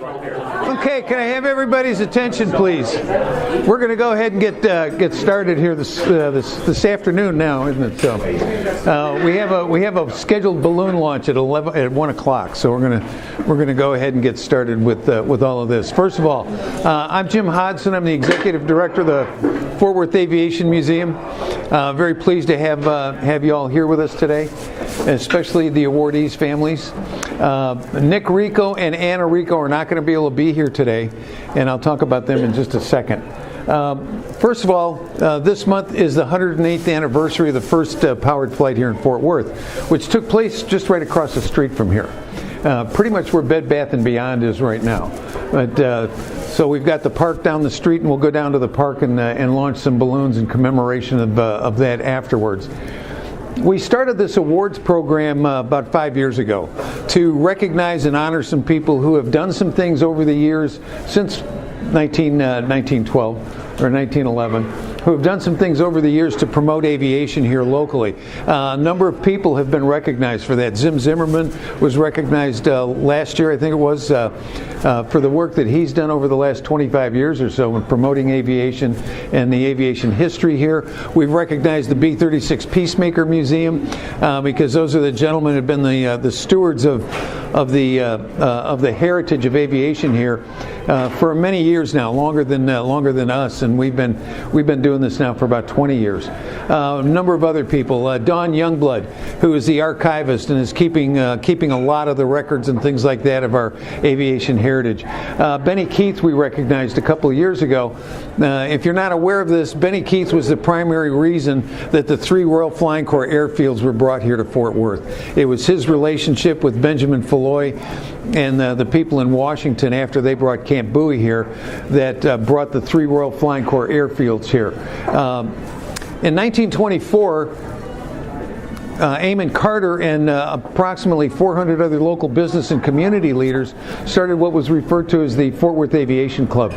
Okay, can I have everybody's attention, please? We're going to go ahead and get started here this afternoon now, isn't it? So we have a scheduled balloon launch at 1 o'clock. So we're going to go ahead and get started with all of this. First of all, I'm Jim Hodson. I'm the executive director of the Fort Worth Aviation Museum. Very pleased to have you all here with us today, especially the awardees' families. Nick Rico and Anna Rico are not going to be able to be here today, and I'll talk about them in just a second. First of all, this month is the 108th anniversary of the first powered flight here in Fort Worth, which took place just right across the street from here. Pretty much where Bed Bath & Beyond is right now. But so we've got the park down the street, and we'll go down to the park and launch some balloons in commemoration of that afterwards. We started this awards program about 5 years ago to recognize and honor some people who have done some things over the years since 1912 or 1911, who have done some things over the years to promote aviation here locally. A number of people have been recognized for that. Zim Zimmerman was recognized last year, I think it was, for the work that he's done over the last 25 years or so in promoting aviation and the aviation history here. We've recognized the B-36 Peacemaker Museum because those are the gentlemen who have been the stewards of the heritage of aviation here for many years now, longer than us, and we've been doing this now for about 20 years. A number of other people, Dawn Youngblood, who is the archivist and is keeping a lot of the records and things like that of our aviation heritage. Benny Keith we recognized a couple of years ago. If you're not aware of this, Benny Keith was the primary reason that the 3 Royal Flying Corps airfields were brought here to Fort Worth. It was his relationship with Benjamin Falloy and the people in Washington after they brought Camp Bowie here that brought the 3 Royal Flying Corps airfields here. In 1924, Eamon Carter and approximately 400 other local business and community leaders started what was referred to as the Fort Worth Aviation Club.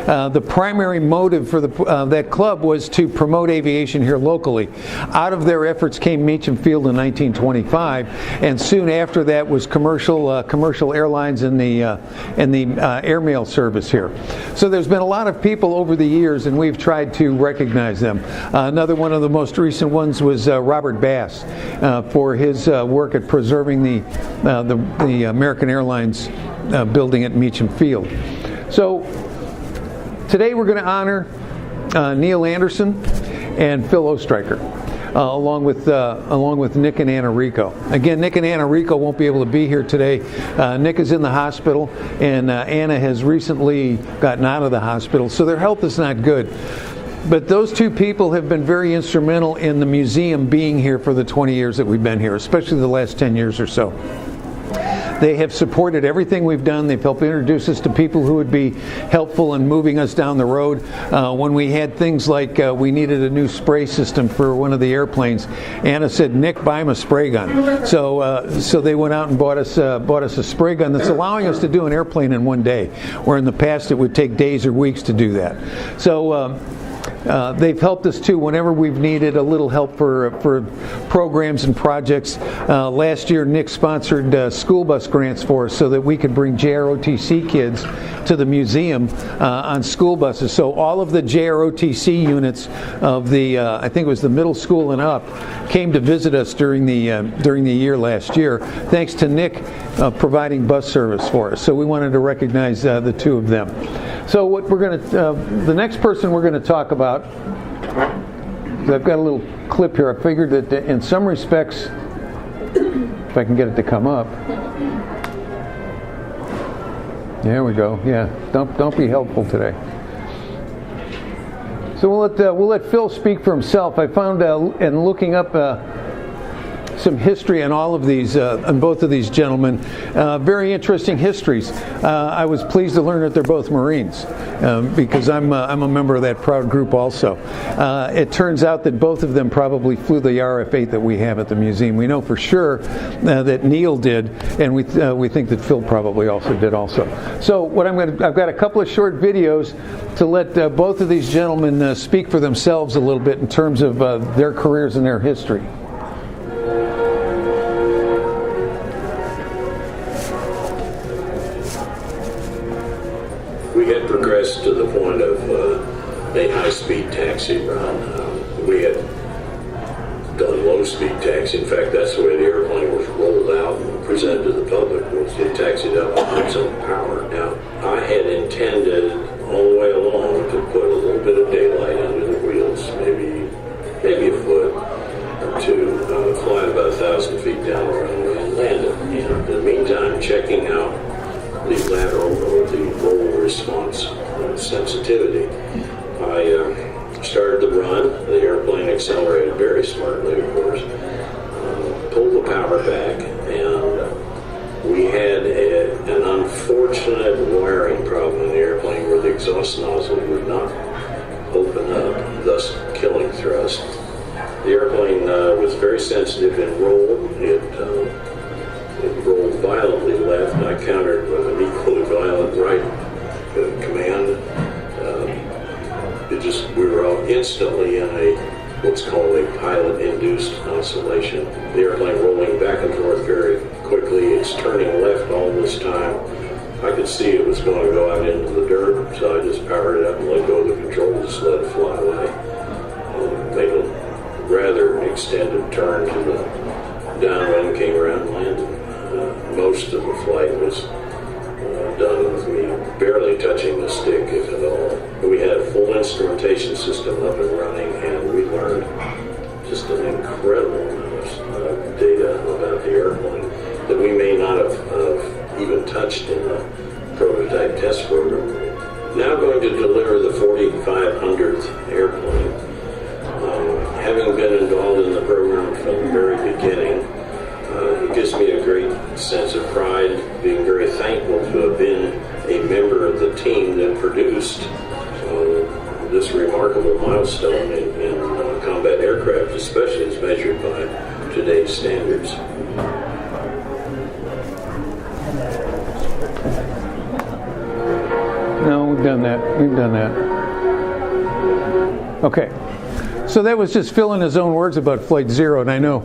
The primary motive for that club was to promote aviation here locally. Out of their efforts came Meacham Field in 1925, and soon after that was commercial airlines and the airmail service here. So there's been a lot of people over the years, and we've tried to recognize them. Another one of the most recent ones was Robert Bass. For his work at preserving the American Airlines building at Meacham Field. So today we're going to honor Neil Anderson and Phil Ostreicher, along with Nick and Anna Rico. Again, Nick and Anna Rico won't be able to be here today. Nick is in the hospital, and Anna has recently gotten out of the hospital, so their health is not good. But those two people have been very instrumental in the museum being here for the 20 years that we've been here, especially the last 10 years or so. They have supported everything we've done. They've helped introduce us to people who would be helpful in moving us down the road. When we had things like we needed a new spray system for one of the airplanes, Anna said, "Nick, buy him a spray gun." So they went out and bought us a spray gun that's allowing us to do an airplane in one day, where in the past it would take days or weeks to do that. So they've helped us too whenever we've needed a little help for programs and projects. Last year, Nick sponsored school bus grants for us so that we could bring JROTC kids to the museum on school buses. So all of the JROTC units of the, I think it was the middle school and up, came to visit us during the year last year, thanks to Nick providing bus service for us. So we wanted to recognize the two of them. So what we're going to, the next person we're going to talk about, I've got a little clip here. I figured that in some respects, if I can get it to come up. There we go. Yeah, don't be helpful today. So we'll let Phil speak for himself. I found in looking up some history on all of these, on both of these gentlemen. Very interesting histories. I was pleased to learn that they're both Marines because I'm a member of that proud group also. It turns out that both of them probably flew the RF-8 that we have at the museum. We know for sure that Neil did, and we think that Phil probably also did also. So what I've got a couple of short videos to let both of these gentlemen speak for themselves a little bit in terms of their careers and their history. progressed to the point of a high-speed taxi run. We had done low-speed taxi. In fact, that's the way the airplane was rolled out and presented to the public, was it taxied up on its own power. Now, I had intended all the way along to put a little bit of daylight under the wheels, maybe a foot or two, fly about 1,000 feet down the runway and land it. And in the meantime, checking out the lateral or the roll response sensitivity. I started the run. The airplane accelerated very smartly, of course. Pulled the power back, and we had an unfortunate wiring problem in the airplane where the exhaust nozzle would not open up, thus killing thrust. The airplane was very sensitive and rolled. It rolled violently left. I countered with an equally violent right command. We were all instantly in what's called a pilot-induced oscillation. The airplane rolling back and forth very quickly. It's turning left all this time. I could see it was going to go out into the dirt, so I just powered it up and let go of the controls, just let it fly away. Made a rather extended turn to the downwind, came around and landed. Most of the flight was done with me barely touching the stick, if at all. We had a full instrumentation system up and running, and we learned just an incredible amount of data about the airplane that we may not have even touched in the prototype test program. Now going to deliver the 4,500th airplane. Having been involved in the program from the very beginning, it gives me a great sense of pride, being very thankful to have been a member of the team that produced this remarkable milestone in combat aircraft, especially as measured by today's standards. No, we've done that. Okay. So that was just Phil in his own words about Flight Zero, and I know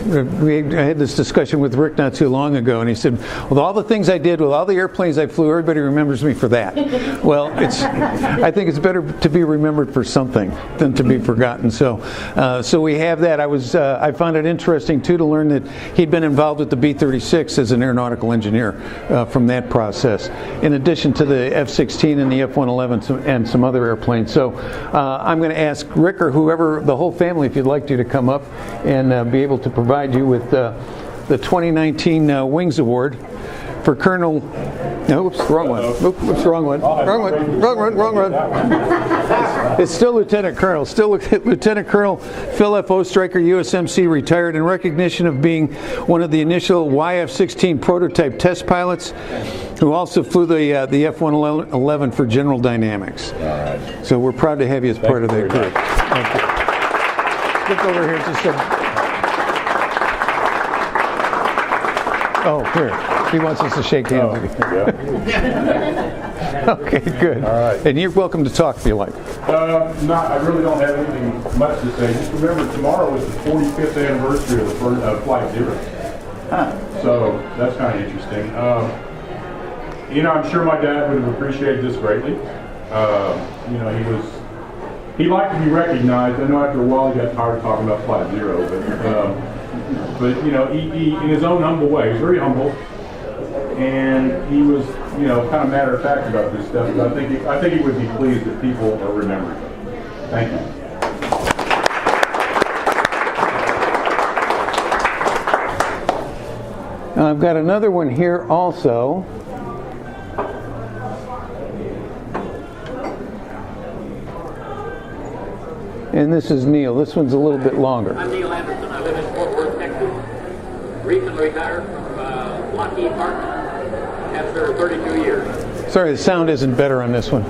I had this discussion with Rick not too long ago, and he said, with all the things I did, with all the airplanes I flew, everybody remembers me for that. Well, I think it's better to be remembered for something than to be forgotten. So we have that. I found it interesting, too, to learn that he'd been involved with the B-36 as an aeronautical engineer from that process, in addition to the F-16 and the F-111 and some other airplanes. So I'm going to ask Rick or whoever, the whole family, if you'd like to come up and be able to provide you with the 2019 Wings Award for Colonel. Oops, wrong one. Oops, wrong one. Wrong one. It's still Lieutenant Colonel. Still Lieutenant Colonel Phil F. Oestreicher, USMC, retired in recognition of being one of the initial YF-16 prototype test pilots, who also flew the F-111 for General Dynamics. All right. So we're proud to have you as part of that group. Thank you. Look over here just a. Oh, here. He wants us to shake hands with you. Yeah. Okay, good. All right. And you're welcome to talk if you like. I really don't have anything much to say. Just remember, tomorrow is the 45th anniversary of the first Flight Zero. Huh. So that's kind of interesting. I'm sure my dad would have appreciated this greatly. He liked to be recognized. I know after a while he got tired of talking about Flight Zero, but he in his own humble way, he was very humble, and he was, kind of matter of fact about this stuff. But I think he would be pleased that people are remembering. Thank you. I've got another one here also. And this is Neil. This one's a little bit longer. I'm Neil Anderson. I live in Fort Worth, Texas. Recently retired from Lockheed Martin after 32 years. Sorry, the sound isn't better on this one.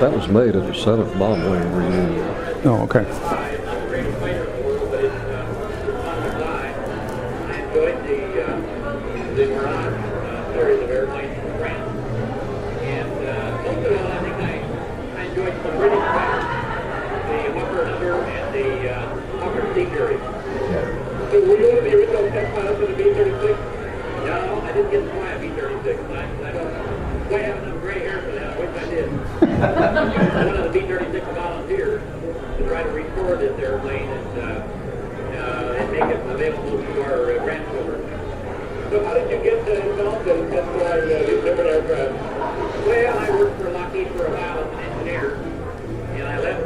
That was made at the 7th Bomb Wing reunion. Oh, okay. great fighter in the world, but it's on the fly. I enjoyed the Mirage series of airplanes from France. And most of all, I think I enjoyed some British fighters, the Hawker Hunter and the Hawker Sea series. So were you one of the original test pilots of the B-36? No, I didn't get to fly a B-36. I don't quite have enough gray hair for that. I wish I did. One of the B-36 volunteers to try to restore this airplane and make it available to our grandchildren. So how did you get involved in test flying these different aircraft? Well, I worked for Lockheed for a while as an engineer, and I left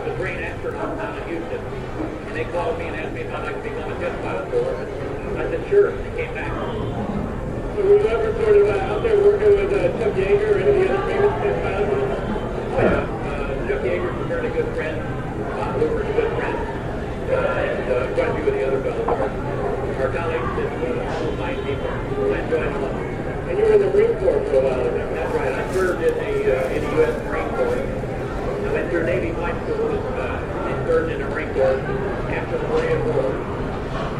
to train astronauts down in Houston. And they called me and asked me if I'd like to become a test pilot for them. I said, sure, and I came back. So were you ever sort of out there working with Chuck Yeager or any of the other famous test pilots? Oh, yeah. Chuck Yeager's a fairly good friend. Bob Hoover's a good friend. And quite a few of the other fellows are colleagues that fine people. I enjoy them a lot. And you were in the Marine Corps for a while, I think. That's right. I served in the U.S. Marine Corps. I went through Navy flight school and served in the Marine Corps after the Korean War.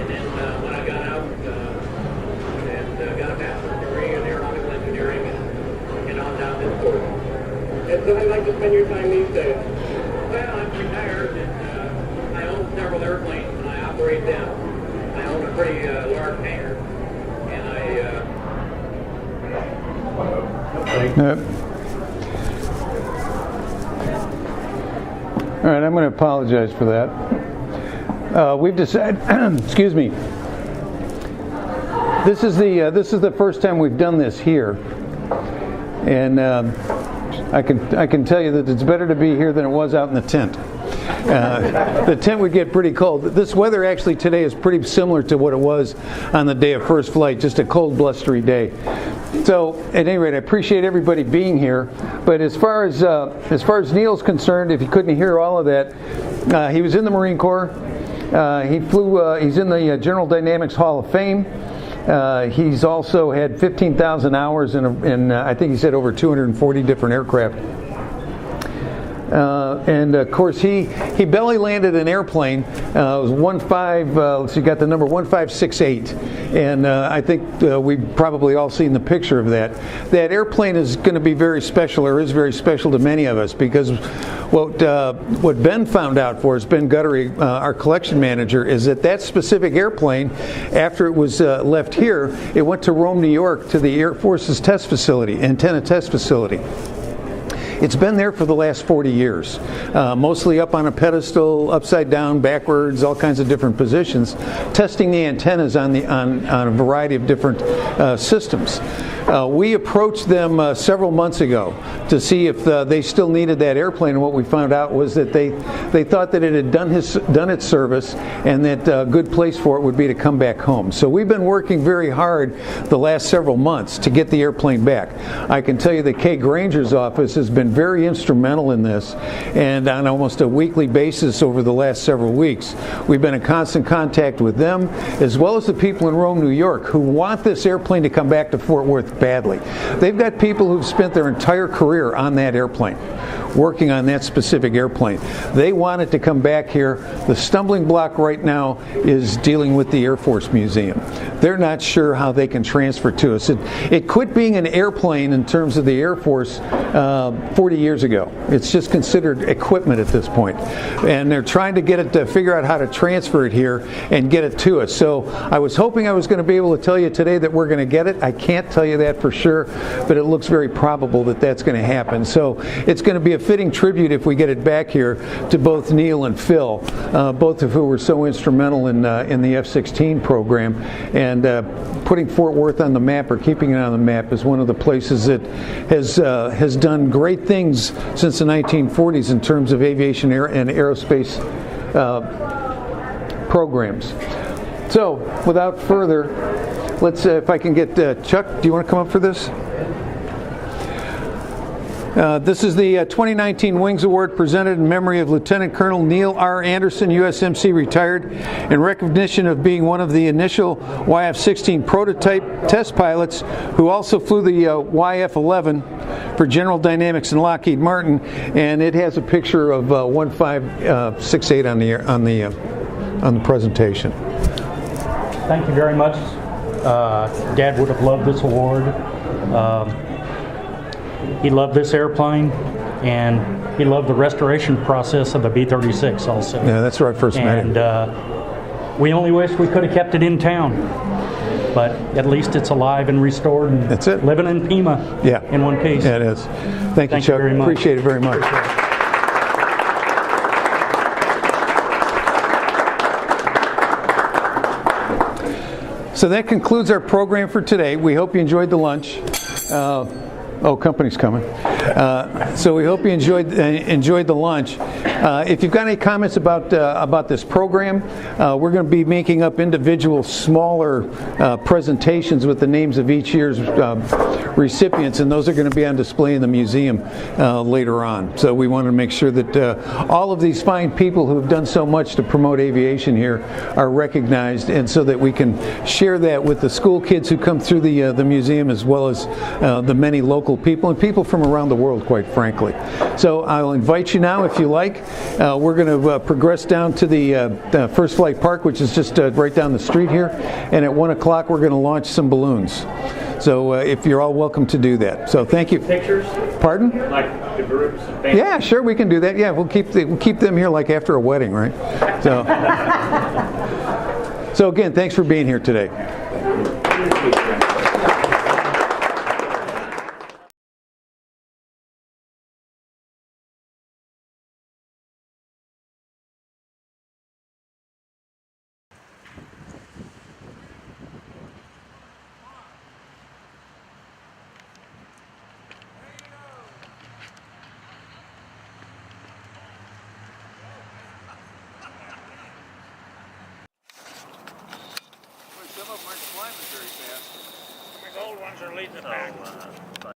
And then when I got out and got a bachelor's degree in aeronautical engineering and on down this course. And so how do you like to spend your time these days? Well, I'm retired and I own several airplanes and I operate them. I own a pretty large hangar. And Yep. All right, I'm going to apologize for that. We've decided, excuse me. This is the first time we've done this here, and I can tell you that it's better to be here than it was out in the tent. The tent would get pretty cold. This weather actually today is pretty similar to what it was on the day of first flight, just a cold, blustery day. So, at any rate, I appreciate everybody being here. But as far as Neil's concerned, if you couldn't hear all of that, he was in the Marine Corps. He flew. He's in the General Dynamics Hall of Fame. He's also had 15,000 hours in I think he said over 240 different aircraft. And of course, he belly landed an airplane. It was 15. Got the number 1568, and I think we've probably all seen the picture of that. That airplane is going to be very special, or is very special to many of us, because what Ben found out for us, Ben Guttery, our collection manager, is that specific airplane, after it was left here, it went to Rome, New York, to the Air Force's test facility, antenna test facility. It's been there for the last 40 years, mostly up on a pedestal, upside down, backwards, all kinds of different positions, testing the antennas on a variety of different systems. We approached them several months ago to see if they still needed that airplane, and what we found out was that they thought that it had done its service, and that a good place for it would be to come back home. So we've been working very hard the last several months to get the airplane back. I can tell you that Kay Granger's office has been very instrumental in this, and on almost a weekly basis over the last several weeks, we've been in constant contact with them, as well as the people in Rome, New York, who want this airplane to come back to Fort Worth badly. They've got people who've spent their entire career on that airplane, working on that specific airplane. They want it to come back here. The stumbling block right now is dealing with the Air Force Museum. They're not sure how they can transfer to us. It quit being an airplane in terms of the Air Force 40 years ago. It's just considered equipment at this point. And they're trying to get it to figure out how to transfer it here and get it to us. So I was hoping I was going to be able to tell you today that we're going to get it. I can't tell you that for sure, but it looks very probable that that's going to happen. So it's going to be a fitting tribute, if we get it back here, to both Neil and Phil, both of who were so instrumental in the F-16 program, and putting Fort Worth on the map, or keeping it on the map, is one of the places that has done great things since the 1940s in terms of aviation and aerospace programs. So, without further, let's, if I can get Chuck, do you want to come up for this? This is the 2019 Wings Award presented in memory of Lieutenant Colonel Neil R. Anderson, USMC retired, in recognition of being one of the initial YF-16 prototype test pilots who also flew the YF-11 for General Dynamics and Lockheed Martin, and it has a picture of 1568 on the presentation. Thank you very much. Dad would have loved this award. He loved this airplane, and he loved the restoration process of the B-36 also. Yeah, that's where I first met him. And we only wish we could have kept it in town, but at least it's alive and restored and That's it. living in Pima in one piece. Yeah, it is. Thank you, Thank you Chuck. very much. Appreciate it very much. So that concludes our program for today. We hope you enjoyed the lunch. Company's coming. So we hope you enjoyed the lunch. If you've got any comments about this program, we're going to be making up individual smaller presentations with the names of each year's recipients, and those are going to be on display in the museum later on. So we want to make sure that all of these fine people who have done so much to promote aviation here are recognized, and so that we can share that with the school kids who come through the museum, as well as the many local people and people from around the world, quite frankly. So I'll invite you now, if you like. We're going to progress down to the First Flight Park, which is just right down the street here, and at 1 o'clock we're going to launch some balloons. So if you're all welcome to do that. So thank you. Pictures? Pardon? Like the groups and families? Yeah, sure, we can do that. Yeah, we'll keep them here like after a wedding, right? So, so again, thanks for being here today. Some of them aren't climbing very fast. The gold ones are leading the pack.